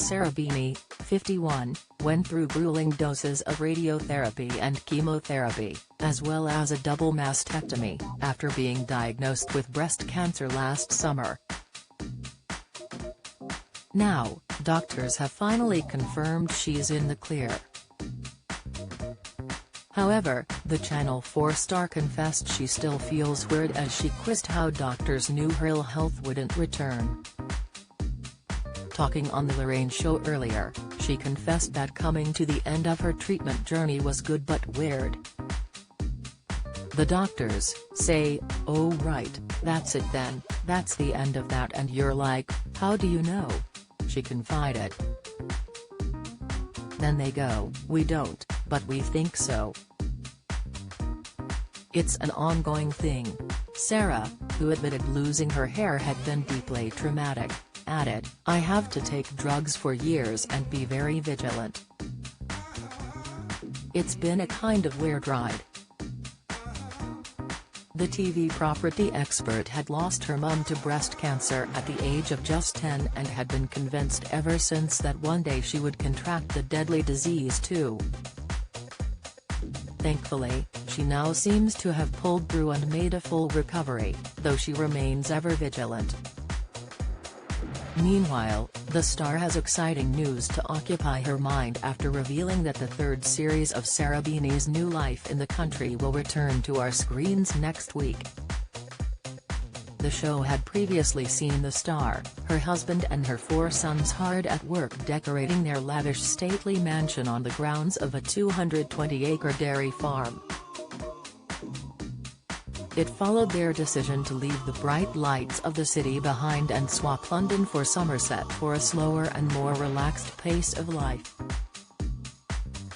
Sarah Beeny, 51, went through grueling doses of radiotherapy and chemotherapy, as well as a double mastectomy, after being diagnosed with breast cancer last summer. Now, doctors have finally confirmed she's in the clear. However, the Channel 4 star confessed she still feels weird as she quizzed how doctors knew her ill health wouldn't return. Talking on the Lorraine show earlier, she confessed that coming to the end of her treatment journey was good but weird. The doctors say, "Oh right, that's it then, that's the end of that," and you're like, "How do you know?" she confided. Then they go, "We don't, but we think so." It's an ongoing thing. Sarah, who admitted losing her hair had been deeply traumatic, added, "I have to take drugs for years and be very vigilant. It's been a kind of weird ride." The TV property expert had lost her mum to breast cancer at the age of just 10 and had been convinced ever since that one day she would contract the deadly disease too. Thankfully, she now seems to have pulled through and made a full recovery, though she remains ever vigilant. Meanwhile, the star has exciting news to occupy her mind after revealing that the third series of Sarah Beeny's new life in the country will return to our screens next week. The show had previously seen the star, her husband and her 4 sons hard at work decorating their lavish stately mansion on the grounds of a 220-acre dairy farm. It followed their decision to leave the bright lights of the city behind and swap London for Somerset for a slower and more relaxed pace of life.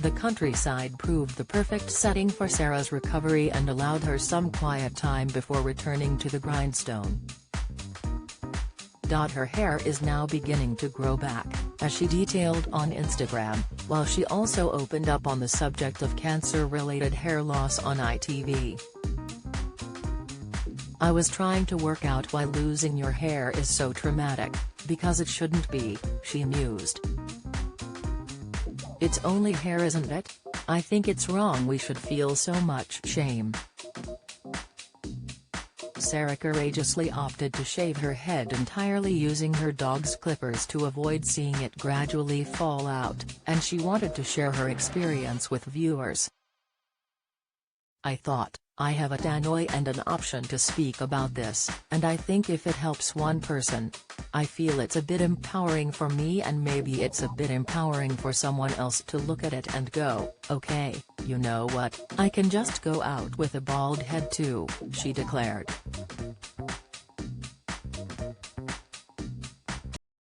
The countryside proved the perfect setting for Sarah's recovery and allowed her some quiet time before returning to the grindstone. Her hair is now beginning to grow back, as she detailed on Instagram, while she also opened up on the subject of cancer-related hair loss on ITV. "I was trying to work out why losing your hair is so traumatic, because it shouldn't be," she mused. "It's only hair, isn't it? I think it's wrong we should feel so much shame." Sarah courageously opted to shave her head entirely using her dog's clippers to avoid seeing it gradually fall out, and she wanted to share her experience with viewers. "I thought, I have a tannoy and an option to speak about this, and I think if it helps one person, I feel it's a bit empowering for me and maybe it's a bit empowering for someone else to look at it and go, okay, you know what, I can just go out with a bald head too," she declared.